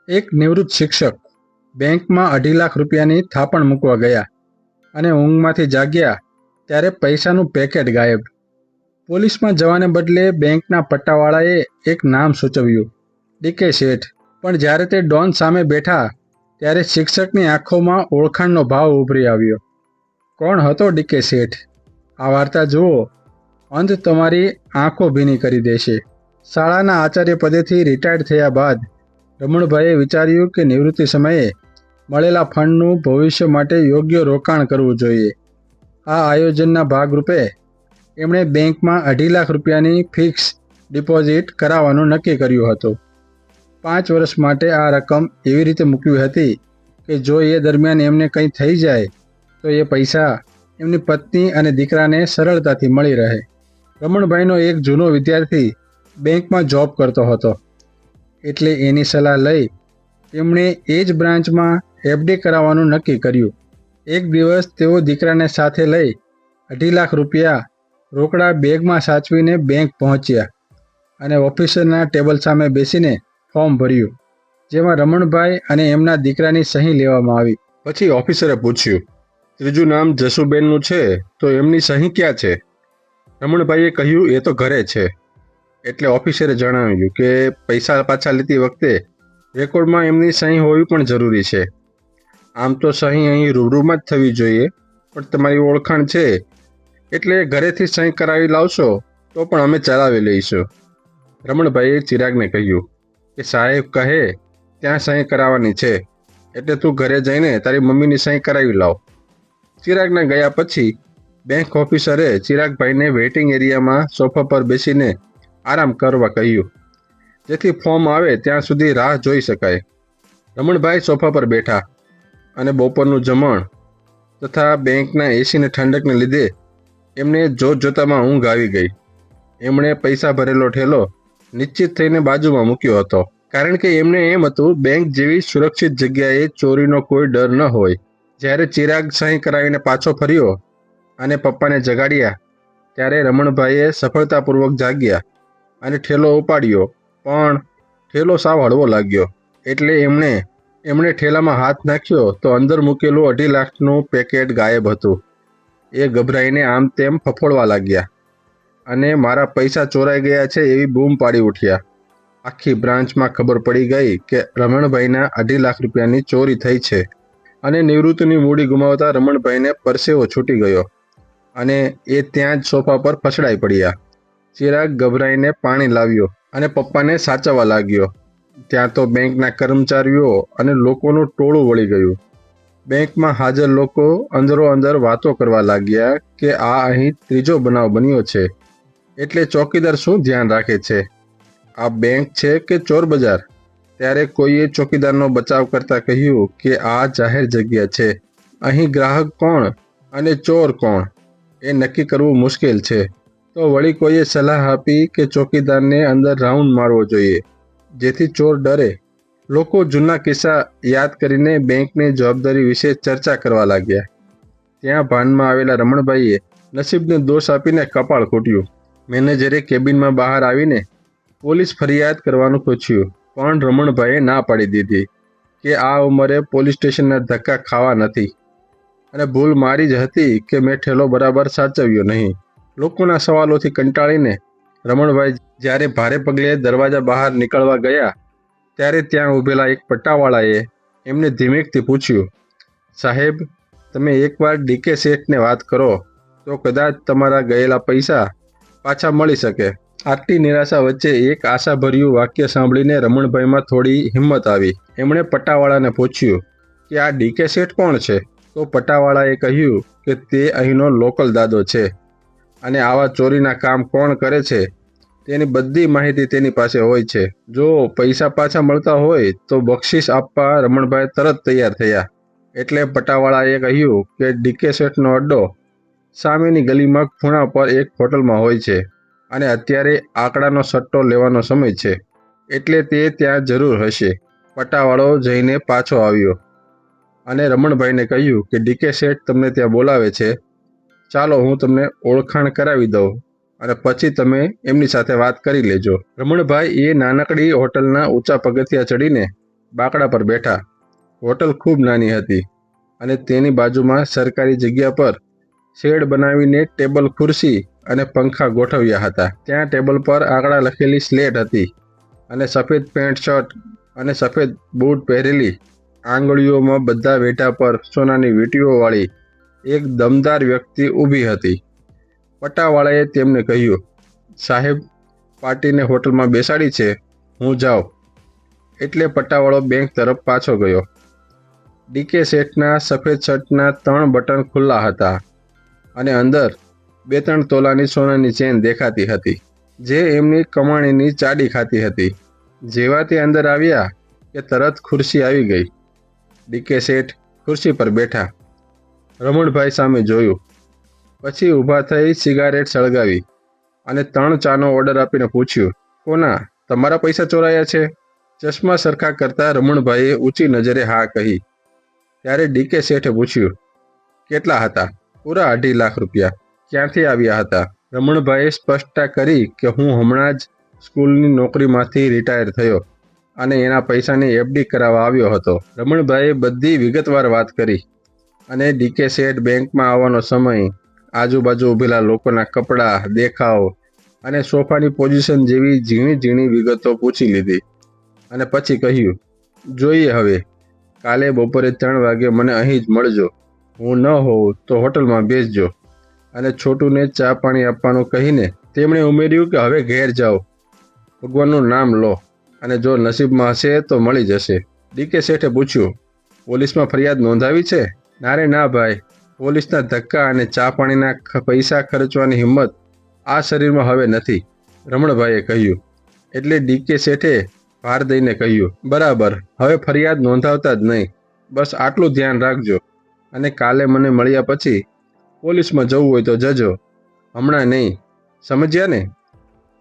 એક નિવૃત્ત શિક્ષક બેંકમાં 2.5 લાખ રૂપિયાની થાપણ મૂકવા ગયા અને ઊંઘમાંથી જાગ્યા ત્યારે પૈસાનું પેકેટ ગાયબ. પોલીસમાં જવાને બદલે બેંકના પટ્ટાવાળાએ એક નામ સૂચવ્યું, ડીકે શેઠ. પણ જ્યારે તે ડોન સામે બેઠા ત્યારે શિક્ષકની આંખોમાં ઓળખાણનો ભાવ ઉભરી આવ્યો. કોણ હતો ડીકે શેઠ? આ વાર્તા જુઓ, અંત તમારી આંખો ભીની કરી દેશે. શાળાના આચાર્ય પદેથી રિટાયર્ડ થયા બાદ રમણભાઈએ વિચાર્યું કે નિવૃત્તિ સમયે મળેલા ફંડનું ભવિષ્ય માટે યોગ્ય રોકાણ કરવું જોઈએ. આ આયોજનના ભાગરૂપે એમણે બેંકમાં 2.5 લાખ રૂપિયાની ફિક્સ ડિપોઝિટ કરાવવાનું નક્કી કર્યું હતું. 5 વર્ષ માટે આ રકમ એવી રીતે મૂકવી હતી કે જો એ દરમિયાન એમને કંઈ થઈ જાય તો એ પૈસા એમની પત્ની અને દીકરાને સરળતાથી મળી રહે. રમણભાઈનો એક જૂનો વિદ્યાર્થી બેંકમાં જોબ કરતો હતો, એટલે એની સલાહ લઈ તેમણે એ જ બ્રાન્ચમાં એફડી કરાવવાનું નક્કી કર્યું. એક દિવસ તેઓ દીકરાને સાથે લઈ 2.5 લાખ રૂપિયા રોકડા બેગમાં સાચવીને બેંક પહોંચ્યા અને ઓફિસરના ટેબલ સામે બેસીને ફોર્મ ભર્યું, જેમાં રમણભાઈ અને એમના દીકરાની સહી લેવામાં આવી. પછી ઓફિસરે પૂછ્યું, ત્રીજું નામ જસુબેનનું છે તો એમની સહી ક્યાં છે? રમણભાઈએ કહ્યું, એ તો ઘરે છે. એટલે ઓફિસરે જણાવ્યું કે પૈસા પાછા લેતી વખતે રેકોર્ડમાં એમની સહી હોવી પણ જરૂરી છે. આમ તો સહી અહીં રૂબરૂમાં જ થવી જોઈએ, પણ તમારી ઓળખાણ છે એટલે ઘરેથી સહી કરાવી લાવશો તો પણ અમે ચલાવી લઈશું. રમણભાઈએ ચિરાગને કહ્યું કે સાહેબ કહે ત્યાં સહી કરાવવાની છે, એટલે તું ઘરે જઈને તારી મમ્મીની સહી કરાવી લાવ. ચિરાગના ગયા પછી બેંક ઓફિસરે ચિરાગભાઈને વેઇટિંગ એરિયામાં સોફા પર બેસીને આરામ કરવા કહ્યું, જેથી ફોર્મ આવે ત્યાં સુધી રાહ જોઈ શકાય. રમણભાઈ સોફા પર બેઠા અને બપોરનું જમણ તથા બેંકના એસીને ઠંડકને લીધે એમને જોતજોતામાં ઊંઘ આવી ગઈ. એમણે પૈસા ભરેલો ઠેલો નિશ્ચિત થઈને બાજુમાં મૂક્યો હતો, કારણ કે એમને એમ હતું બેંક જેવી સુરક્ષિત જગ્યાએ ચોરીનો કોઈ ડર ન હોય. જ્યારે ચિરાગ સહી કરાવીને પાછો ફર્યો અને પપ્પાને જગાડ્યા ત્યારે રમણભાઈએ સફળતાપૂર્વક જાગ્યા અને ઠેલો ઉપાડ્યો, પણ ઠેલો સાવ હળવો લાગ્યો. એટલે એમણે ઠેલામાં હાથ નાખ્યો તો અંદર મૂકેલું 2.5 લાખનું પેકેટ ગાયબ હતું. એ ગભરાઈને આમ તેમ ફફોડવા લાગ્યા અને મારા પૈસા ચોરાઈ ગયા છે એવી બૂમ પાડી ઉઠ્યા. આખી બ્રાન્ચમાં ખબર પડી ગઈ કે રમણભાઈના 2.5 લાખ રૂપિયાની ચોરી થઈ છે અને નિવૃત્તિની મૂડી ગુમાવતા રમણભાઈને પરસેવો છૂટી ગયો અને એ ત્યાં જ સોફા પર ફસડાઈ પડ્યા. ચિરાગ ગભરાઈને પાણી લાવ્યો અને પપ્પાને સાચવવા લાગ્યો. ત્યાં તો બેંકના કર્મચારીઓ અને લોકોનું ટોળું વળી ગયું. બેંકમાં હાજર લોકો અંદરો અંદર વાતો કરવા લાગ્યા કે આ અહીં ત્રીજો બનાવ બન્યો છે, એટલે ચોકીદાર શું ધ્યાન રાખે છે? આ બેંક છે કે ચોર બજાર? ત્યારે કોઈએ ચોકીદારનો બચાવ કરતા કહ્યું કે આ જાહેર જગ્યા છે, અહીં ગ્રાહક કોણ અને ચોર કોણ એ નક્કી કરવું મુશ્કેલ છે. તો વળી કોઈએ સલાહ આપી કે ચોકીદારને અંદર રાઉન્ડ મારવો જોઈએ, જેથી ચોર ડરે. લોકો જૂના કિસ્સા યાદ કરીને બેંકની જવાબદારી વિશે ચર્ચા કરવા લાગ્યા. ત્યાં ભાનમાં આવેલા રમણભાઈએ નસીબને દોષ આપીને કપાળ કૂટ્યું. મેનેજરે કેબિનમાં બહાર આવીને પોલીસ ફરિયાદ કરવાનું પૂછ્યું, પણ રમણભાઈએ ના પાડી દીધી કે આ ઉંમરે પોલીસ સ્ટેશનના ધક્કા ખાવા નથી અને ભૂલ મારી જ હતી કે મેં ઠેલો બરાબર સાચવ્યો નહીં. લોકોના સવાલોથી કંટાળીને રમણભાઈ જ્યારે ભારે પગલે દરવાજા બહાર નીકળવા ગયા ત્યારે ત્યાં ઊભેલા એક પટ્ટાવાળાએ એમને ધીમેકથી પૂછ્યું, સાહેબ તમે એકવાર ડીકે શેઠને વાત કરો તો કદાચ તમારા ગયેલા પૈસા પાછા મળી શકે. આટલી નિરાશા વચ્ચે એક આશાભર્યું વાક્ય સાંભળીને રમણભાઈમાં થોડી હિંમત આવી. એમણે પટ્ટાવાળાને પૂછ્યું કે આ ડીકે શેઠ કોણ છે? તો પટ્ટાવાળાએ કહ્યું કે તે અહીંનો લોકલ દાદો છે અને આવા ચોરીના કામ કોણ કરે છે તેની બધી માહિતી તેની પાસે હોય છે. જો પૈસા પાછા મળતા હોય તો બક્ષિસ આપવા રમણભાઈ તરત તૈયાર થયા. એટલે પટ્ટાવાળાએ કહ્યું કે ડીકે શેઠનો અડ્ડો સામેની ગલીમાં ખૂણા પર એક હોટલમાં હોય છે અને અત્યારે આંકડાનો સટ્ટો લેવાનો સમય છે, એટલે તે ત્યાં જરૂર હશે. પટ્ટાવાળો જઈને પાછો આવ્યો અને રમણભાઈને કહ્યું કે ડીકે શેઠ તમને ત્યાં બોલાવે છે, ચાલો હું તમને ઓળખાણ કરાવી દઉં અને પછી તમે એમની સાથે વાત કરી લેજો. રમણભાઈ એ નાનકડી હોટલના ઊંચા પગથિયા ચડીને બાકડા પર બેઠા. હોટલ ખૂબ નાની હતી અને તેની બાજુમાં સરકારી જગ્યા પર શેડ બનાવીને ટેબલ ખુરશી અને પંખા ગોઠવ્યા હતા. ત્યાં ટેબલ પર આંકડા લખેલી સ્લેટ હતી અને સફેદ પેન્ટ શર્ટ અને સફેદ બૂટ પહેરેલી, આંગળીઓમાં બધા વેઢા પર સોનાની વીંટીઓવાળી એક દમદાર વ્યક્તિ ઊભી હતી. પટ્ટાવાળાએ તેમને કહ્યું, સાહેબ, પાર્ટીને હોટલમાં બેસાડી છે, હું જાઉં. એટલે પટ્ટાવાળો બેંક તરફ પાછો ગયો. ડીકે શેઠના સફેદ શર્ટના 3 બટન ખુલ્લા હતા અને અંદર 2-3 તોલાની સોનાની ચેન દેખાતી હતી, જે એમની કમાણીની ચાડી ખાતી હતી. જેવા તે અંદર આવ્યા કે તરત ખુરશી આવી ગઈ. ડીકે શેઠ ખુરશી પર બેઠા, રમણભાઈ સામે જોયું, પછી ઊભા થઈ સિગારેટ સળગાવી અને 3 ચાનો ઓર્ડર આપીને પૂછ્યું, કોના, તમારા પૈસા ચોરાયા છે? ચશ્મા સરખા કરતા રમણભાઈએ ઊંચી નજરે હા કહી. ત્યારે ડીકે શેઠે પૂછ્યું, કેટલા હતા? પૂરા 2.5 લાખ રૂપિયા. ક્યાંથી આવ્યા હતા? રમણભાઈએ સ્પષ્ટતા કરી કે હું હમણાં જ સ્કૂલની નોકરીમાંથી રિટાયર થયો અને એના પૈસાની એફડી કરાવવા આવ્યો હતો. રમણભાઈએ બધી વિગતવાર વાત કરી અને ડીકે શેઠ બેંકમાં આવવાનો સમય, આજુબાજુ ઊભેલા લોકોના કપડાં, દેખાવ અને સોફાની પોઝિશન જેવી ઝીણી ઝીણી વિગતો પૂછી લીધી અને પછી કહ્યું, જોઈએ હવે, કાલે બપોરે 3 વાગે મને અહીં જ મળજો. હું ન હોઉં તો હોટલમાં બેસજો. અને છોટુને ચા પાણી આપવાનું કહીને તેમણે ઉમેર્યું કે હવે ઘેર જાઓ, ભગવાનનું નામ લો અને જો નસીબમાં હશે તો મળી જશે. ડીકે શેઠે પૂછ્યું, પોલીસમાં ફરિયાદ નોંધાવી છે? ના રે ના ભાઈ, પોલીસના ધક્કા અને ચા પાણીના પૈસા ખર્ચવાની હિંમત આ શરીરમાં હવે નથી, રમણભાઈએ કહ્યું. એટલે ડીકે શેઠે ભાર દઈને કહ્યું, બરાબર, હવે ફરિયાદ નોંધાવતા જ નહીં, બસ આટલું ધ્યાન રાખજો અને કાલે મને મળ્યા પછી પોલીસમાં જવું હોય તો જજો, હમણાં નહીં, સમજ્યા ને?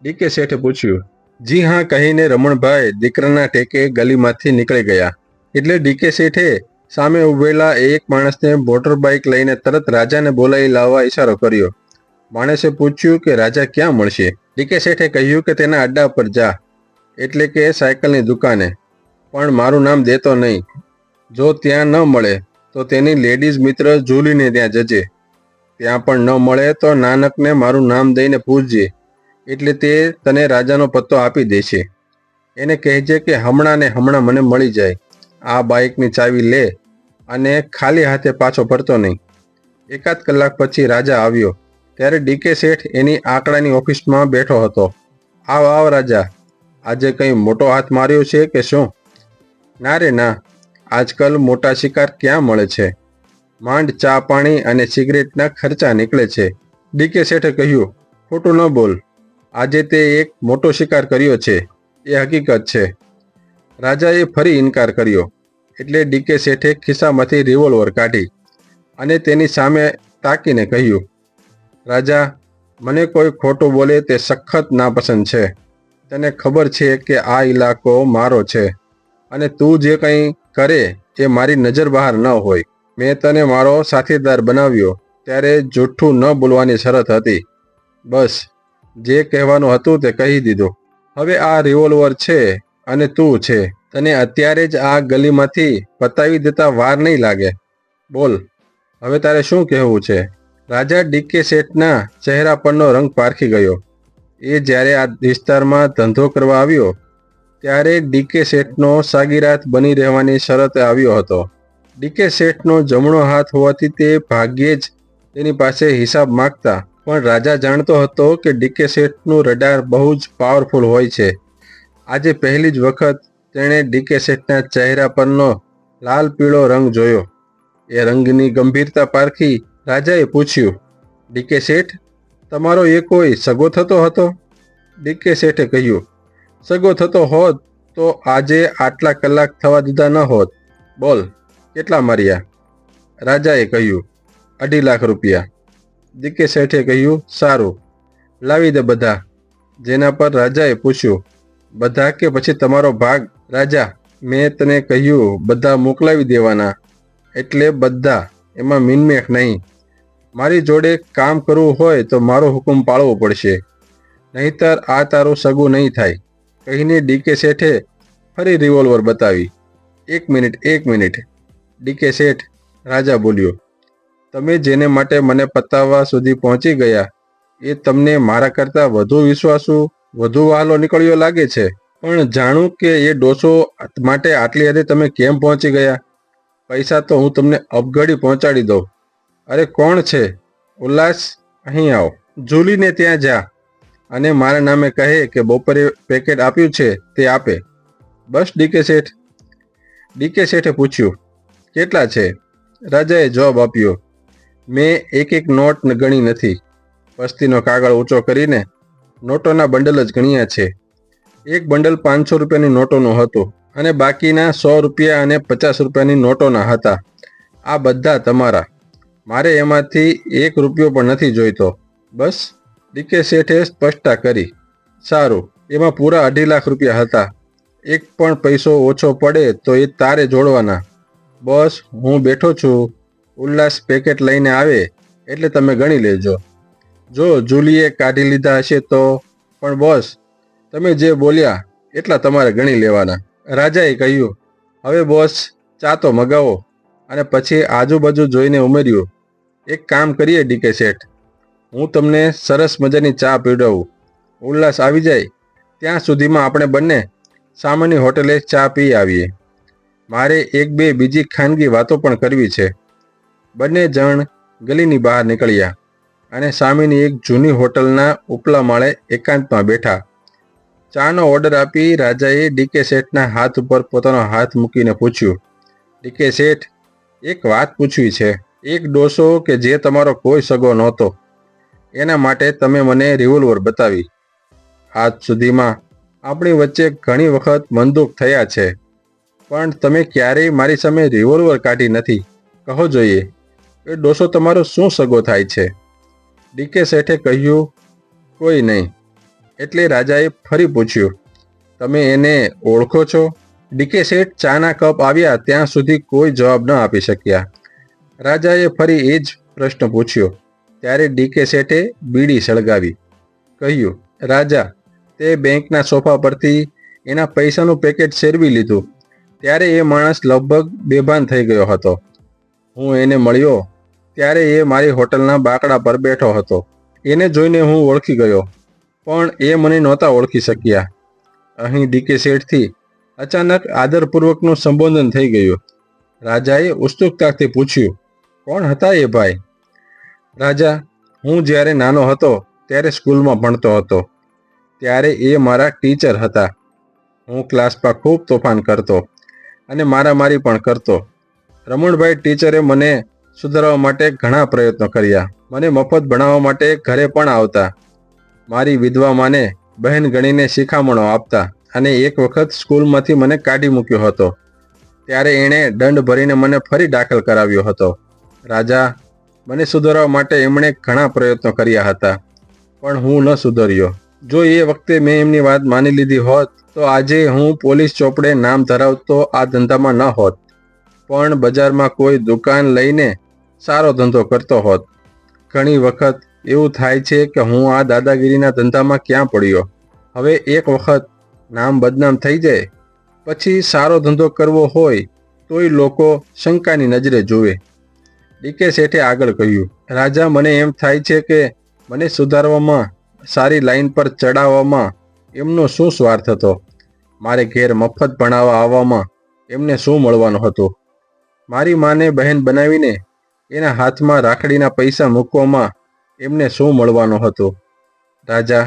ડીકે શેઠે પૂછ્યું. જી હા કહીને રમણભાઈ દીકરાના ટેકે ગલીમાંથી નીકળી ગયા. એટલે ડીકે શેઠે સામે ઊભેલા એક માણસને મોટર બાઇક લઈને તરત રાજાને બોલાવી લાવવા ઈશારો કર્યો. માણસે પૂછ્યું કે રાજા ક્યાં મળશે? ડીકે શેઠે કહ્યું કે તેના અડ્ડા પર જા, એટલે કે સાયકલની દુકાને, પણ મારું નામ દેતો નહીં. જો ત્યાં ન મળે તો તેની લેડીઝ મિત્ર જુલીને ત્યાં જજે. ત્યાં પણ ન મળે તો નાનકને મારું નામ દઈને પૂછજે, એટલે તે તને રાજાનો પત્તો આપી દેશે. એને કહેજે કે હમણાં ને હમણાં મને મળી જાય. આ બાઇકની ચાવી લે અને ખાલી હાથે પાછો ફરતો નહીં. 1 કલાક પછી રાજા આવ્યો. ત્યારે ડીકે શેઠ એની આંકડાની ઓફિસમાં બેઠો હતો. આવ આવ રાજા, આજે કંઈ મોટો હાથ માર્યો છે કે શું? ના રે ના, આજકાલ મોટા શિકાર ક્યાં મળે છે? માંડ ચા પાણી અને સિગરેટના ખર્ચા નીકળે છે. ડીકે શેઠે કહ્યું, ખોટું ન બોલ, આજે તે એક મોટો શિકાર કર્યો છે, એ હકીકત છે. રાજાએ ફરી ઇનકાર કર્યો. એટલે ડીકે શેઠે ખિસ્સામાંથી રિવોલ્વર કાઢી અને તેની સામે તાકીને કહ્યું, રાજા, મને કોઈ ખોટું બોલે તે સખત નાપસંદ છે. તને ખબર છે કે આ ઇલાકો મારો છે અને તું જે કંઈ કરે એ મારી નજર બહાર ન હોય. મેં તને મારો સાથીદાર બનાવ્યો ત્યારે જૂઠું ન બોલવાની શરત હતી. બસ, જે કહેવાનું હતું તે કહી દીધું. હવે આ રિવોલ્વર છે અને તું છે. તને અત્યારે જ આ ગલીમાંથી પતાવી દેતા વાર નહીં લાગે. બોલ, હવે તારે શું કહેવું છે? રાજા ડીકે શેઠના ચહેરા પરનો રંગ પારખી ગયો. એ જ્યારે આ વિસ્તારમાં ધંધો કરવા આવ્યો ત્યારે ડીકે શેઠનો સાગીરાત બની રહેવાની શરતે આવ્યો હતો. ડીકે શેઠનો જમણો હાથ હોવાથી તે ભાગ્યે જ તેની પાસે હિસાબ માગતા, પણ રાજા જાણતો હતો કે ડીકે શેઠનું રડાર બહુ જ પાવરફુલ હોય છે. આજે પહેલી જ વખત તેણે ડીકે શેઠના ચહેરા પરનો લાલ પીળો રંગ જોયો. એ રંગની ગંભીરતા પારખી રાજાએ પૂછ્યું, ડીકે શેઠ, તમારો એ કોઈ સગો થતો હતો? ડીકે શેઠે કહ્યું, સગો થતો હોત તો આજે આટલા કલાક થવા દીધા ન હોત. બોલ, કેટલા માર્યા? રાજાએ કહ્યું, 2.5 લાખ રૂપિયા. ડીકે શેઠે કહ્યું, સારું, લાવી દે બધા. જેના પર રાજાએ પૂછ્યું, બધા કે પછી તમારો ભાગ? રાજા, મેં તને કહ્યું બધા મોકલાવી દેવાના, એટલે બધા, એમાં મિનમેખ નહીં. મારી જોડે કામ કરવું હોય તો મારો હુકમ પાળવો પડશે, નહીંતર આ તારું સગું નહીં થાય, કહીને ડીકે શેઠે ફરી રિવોલ્વર બતાવી. એક મિનિટ, ડીકે શેઠ, રાજા બોલ્યો. તમે જેને માટે મને પતાવવા સુધી પહોંચી ગયા એ તમને મારા કરતાં વધુ વિશ્વાસુ, વધુ વહાલો નીકળ્યો લાગે છે. પણ જાણું કે એ ડોસો માટે આટલી હદે તમે કેમ પહોંચી ગયા? પૈસા તો હું તમને અબઘડી પહોંચાડી દઉં. અરે કોણ છે? ઉલ્લાસ, અહીં આવ. જુલીને ત્યાં જા અને મારા નામે કહે કે બપોરે પેકેટ આપ્યું છે તે આપે. બસ ડીકે શેઠ? ડીકે શેઠે પૂછ્યું. કેટલા છે? રાજાએ જવાબ આપ્યો. મેં એક નોટ ગણી નથી. પસ્તીનો કાગળ ઊંચો કરીને નોટોના બંડલ જ ગણ્યા છે. એક બંડલ 500 રૂપિયાની નોટોનું હતું અને બાકીના 100 રૂપિયા અને 50 રૂપિયાની નોટોના હતા. આ બધા તમારા. મારે એમાંથી 1 રૂપિયો પણ નથી જોઈતો. બસ, ડીકે શેઠે સ્પષ્ટતા કરી. સારું, એમાં પૂરા 2.5 લાખ રૂપિયા હતા. એક પણ પૈસો ઓછો પડે તો એ તારે જોડવાના. બસ, હું બેઠો છું. ઉલ્લાસ પેકેટ લઈને આવે એટલે તમે ગણી લેજો. જો જુલીએ કાઢી લીધા હશે તો. પણ બોસ, તમે જે બોલ્યા એટલા તમારે ગણી લેવાના. રાજાએ કહ્યું. હવે બોસ, ચા તો મગાવો. અને પછી આજુબાજુ જોઈને ઉમેર્યું. એક કામ કરીએ ડીકે શેઠ, હું તમને સરસ મજાની ચા પીવડાવું. ઉલ્લાસ આવી જાય ત્યાં સુધીમાં આપણે બંને સામાન્ય હોટેલે ચા પી આવીએ. મારે 1-2 બીજી ખાનગી વાતો પણ કરવી છે. બંને જણ ગલીની બહાર નીકળ્યા અને સામેની એક જૂની હોટલના ઉપલા માળે એકાંતમાં બેઠા. ચાનો ઓર્ડર આપી રાજાએ ડીકે શેઠના હાથ ઉપર પોતાનો હાથ મૂકીને પૂછ્યું. ડીકે શેઠ, એક વાત પૂછવી છે. એક ડોસો કે જે તમારો કોઈ સગો નહોતો, એના માટે તમે મને રિવોલ્વર બતાવી. આજ સુધીમાં આપણી વચ્ચે ઘણી વખત મનદુખ થયા છે, પણ તમે ક્યારેય મારી સામે રિવોલ્વર કાઢી નથી. કહો જોઈએ, એ ડોસો તમારો શું સગો થાય છે? ડીકે શેઠે કહ્યું. કોઈ નહીં. એટલે રાજાએ ફરી પૂછ્યું. તમે એને ઓળખો છો? ડીકે શેઠ ચાના કપ આવ્યા ત્યાં સુધી કોઈ જવાબ ન આપી શક્યા. રાજાએ ફરી એ જ પ્રશ્ન પૂછ્યો. ત્યારે ડીકે શેઠે બીડી સળગાવી. કહ્યું. રાજા, તે બેંકના સોફા પરથી એના પૈસાનું પેકેટ શેરવી લીધું ત્યારે એ માણસ લગભગ બેભાન થઈ ગયો હતો. હું એને મળ્યો ત્યારે એ મારી હોટલના બાકડા પર બેઠો હતો. એને જોઈને હું ઓળખી ગયો, પણ એ મને નહોતા ઓળખી શક્યા. અહીં ડીકે શેઠથી અચાનક આદરપૂર્વકનું સંબોધન થઈ ગયું. રાજાએ ઉત્સુકતાથી પૂછ્યું. કોણ હતા એ ભાઈ? રાજા, હું જ્યારે નાનો હતો ત્યારે સ્કૂલમાં ભણતો હતો. ત્યારે એ મારા ટીચર હતા. હું ક્લાસમાં ખૂબ તોફાન કરતો અને મારામારી પણ કરતો. રમણભાઈ ટીચરે મને સુધારવા માટે ઘણા પ્રયત્નો કર્યા. મને મફત ભણાવવા માટે ઘરે પણ આવતા. મારી વિધવા માને બહેન ગણીને શિખામણો આપતા અને એક વખત સ્કૂલમાંથી મને કાઢી મૂક્યો હતો. ત્યારે એણે દંડ ભરીને મને ફરી દાખલ કરાવ્યો હતો. રાજા, મને સુધારવા માટે એમણે ઘણા પ્રયત્નો કર્યા હતા, પણ હું ન સુધર્યો. જો એ વખતે મેં એમની વાત માની લીધી હોત તો આજે હું પોલીસ ચોપડે નામ ધરાવતો આ ધંધામાં ન હોત, પણ બજારમાં કોઈ દુકાન લઈને સારો ધંધો કરતો હોત. ઘણી વખત એવું થાય છે કે હું આ દાદાગીરીના ધંધામાં ક્યાં પડ્યો. હવે એક વખત નામ બદનામ થઈ જાય પછી સારો ધંધો કરવો હોય તોય લોકો શંકાની નજરે જુએ. ડીકે શેઠે આગળ કહ્યું. રાજા, મને એમ થાય છે કે મને સુધારવામાં, સારી લાઈન પર ચડાવવામાં એમનો શું સ્વાર્થ હતો? મારે ઘેર મફત ભણાવવા આવવામાં એમને શું મળવાનું હતું? મારી માને બહેન બનાવીને એના હાથમાં રાખડીના પૈસા મૂકવામાં એમને શું મળવાનું હતું? રાજા,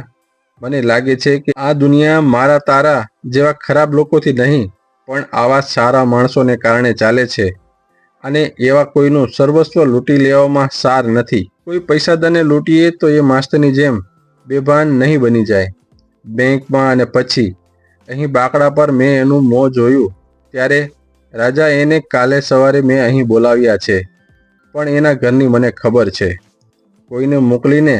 મને લાગે છે કે આ દુનિયા મારા તારા જેવા ખરાબ લોકોથી નહીં, પણ આવા સારા માણસોને કારણે ચાલે છે. અને એવા કોઈનું સર્વસ્વ લૂંટી લેવામાં સાર નથી. કોઈ પૈસાદારને લૂંટીએ તો એ માસ્તરની જેમ બેભાન નહીં બની જાય. બેંકમાં અને પછી અહીં બાકડા પર મેં એનું મોં જોયું ત્યારે. રાજા, એને કાલે સવારે મેં અહીં બોલાવ્યા છે, પણ એના ઘરની મને ખબર છે. કોઈને મોકલીને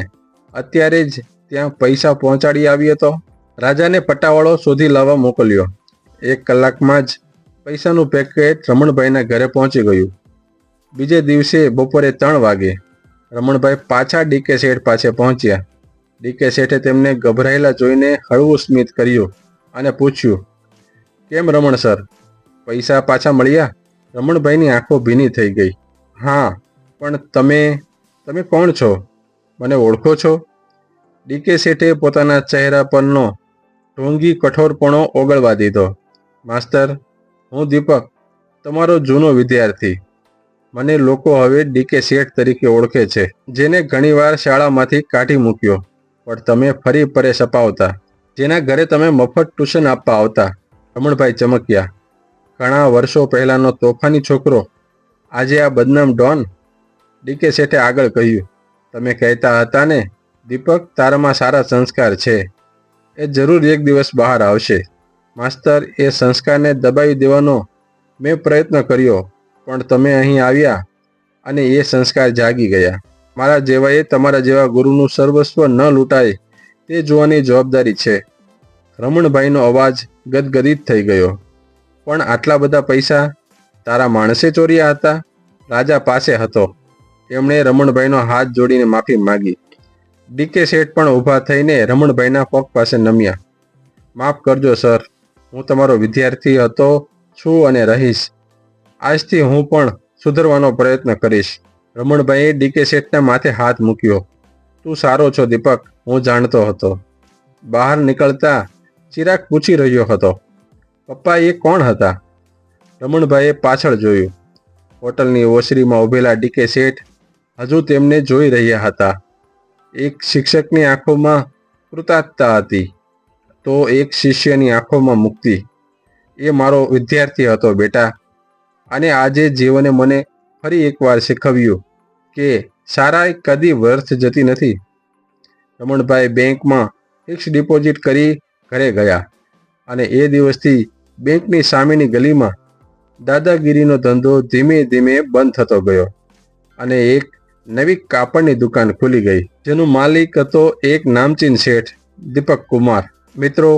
અત્યારે જ ત્યાં પૈસા પહોંચાડી આવ્યો તો. રાજાને પટ્ટાવાળો શોધી લાવવા મોકલ્યો. 1 કલાકમાં જ પૈસાનું પેકેટ રમણભાઈના ઘરે પહોંચી ગયું. બીજે દિવસે બપોરે 3 વાગે રમણભાઈ પાછા ડીકે શેઠ પાસે પહોંચ્યા. ડીકે શેઠે તેમને ગભરાયેલા જોઈને હળવું સ્મિત કર્યું અને પૂછ્યું. કેમ રમણ સર, પૈસા પાછા મળ્યા? રમણભાઈની આંખો ભીની થઈ ગઈ. હા, પણ તમે કોણ છો? મને ઓળખો છો? ડીકે શેઠે પોતાના ચહેરા પરનો ઢોંગી કઠોરપણો ઓગળવા દીધો. માસ્તર, હું દીપક, તમારો જૂનો વિદ્યાર્થી. મને લોકો હવે ડીકે શેઠ તરીકે ઓળખે છે, જેને ઘણીવાર શાળામાંથી કાઢી મૂક્યો, પણ તમે ફરી પરેશ અપાવતા, જેના ઘરે તમે મફત ટ્યુશન આપવા આવતા. રમણભાઈ ચમક્યા. ઘણા વર્ષો પહેલાનો તોફાની છોકરો આજે આ બદનામ ડોન? ડીકે શેઠે આગળ કહ્યું. તમે કહેતા હતા ને, દીપક, તારામાં સારા સંસ્કાર છે, એ જરૂર એક દિવસ બહાર આવશે. માસ્તર, એ સંસ્કારને દબાવી દેવાનો મેં પ્રયત્ન કર્યો, પણ તમે અહીં આવ્યા અને એ સંસ્કાર જાગી ગયા. મારા જેવાએ તમારા જેવા ગુરુનું સર્વસ્વ ન લૂંટાય તે જોવાની જવાબદારી છે. રમણભાઈનો અવાજ ગદગદિત થઈ ગયો. પણ આટલા બધા પૈસા તારા માણસે ચોર્યા હતા? રાજા પાસે હતો. એમણે રમણભાઈનો હાથ જોડીને માફી માગી. ડીકે શેઠ પણ ઊભા થઈને રમણભાઈના પગ પાસે નમ્યા. માફ કરજો સર, હું તમારો વિદ્યાર્થી હતો, છું અને રહીશ. આજથી હું પણ સુધરવાનો પ્રયત્ન કરીશ. રમણભાઈએ ડીકે શેઠના માથે હાથ મૂક્યો. તું સારો છો દીપક, હું જાણતો હતો. બહાર નીકળતા ચિરાગ પૂછી રહ્યો હતો, પપ્પા એ કોણ હતા? રમણભાઈએ પાછળ જોયું. હોટલની ઓસરીમાં ઊભેલા ડીકે શેઠ હજુ તેમને જોઈ રહ્યા હતા. એક શિક્ષકની આંખોમાં કૃતજ્ઞતા હતી, તો એક શિષ્યની આંખોમાં મુક્તિ. એ મારો વિદ્યાર્થી હતો બેટા, અને આજે જીવને મને ફરી એકવાર શીખવ્યું કે સારાઈ કદી વ્યર્થ જતી નથી. રમણભાઈ બેંકમાં ફિક્સ ડિપોઝિટ કરી ઘરે ગયા, અને એ દિવસથી બેંકની સામેની ગલીમાં દાદાગીરીનો ધંધો ધીમે ધીમે બંધ થતો ગયો, અને એક નવી કાપડની દુકાન ખુલી ગઈ, જેનો માલિક હતો એક નામચીન શેઠ, દીપક કુમાર. મિત્રો,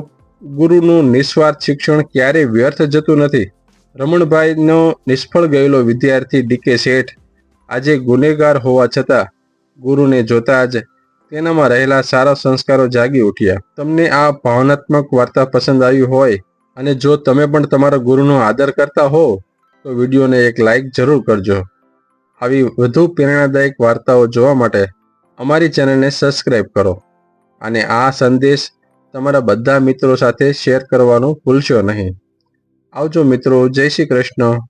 ગુરુનું નિસ્વાર્થ શિક્ષણ ક્યારેય વ્યર્થ જતું નથી. રમણભાઈનો નિષ્ફળ ગયેલો વિદ્યાર્થી ડીકે શેઠ આજે ગુનેગાર હોવા છતાં ગુરુને જોતા જ તેનામાં રહેલા સારા સંસ્કારો જાગી ઉઠ્યા. તમને આ ભાવનાત્મક વાર્તા પસંદ આવી હોય, અને જો તમે પણ તમારા ગુરુનો આદર કરતા હો, તો વિડીયોને એક લાઈક જરૂર કરજો. આવી વધુ પ્રેરણાદાયક વાર્તાઓ જોવા માટે અમારી ચેનલને સબસ્ક્રાઈબ કરો, અને આ સંદેશ તમારા બધા મિત્રો સાથે શેર કરવાનું ભૂલશો નહીં. આવજો મિત્રો, જય શ્રી કૃષ્ણ.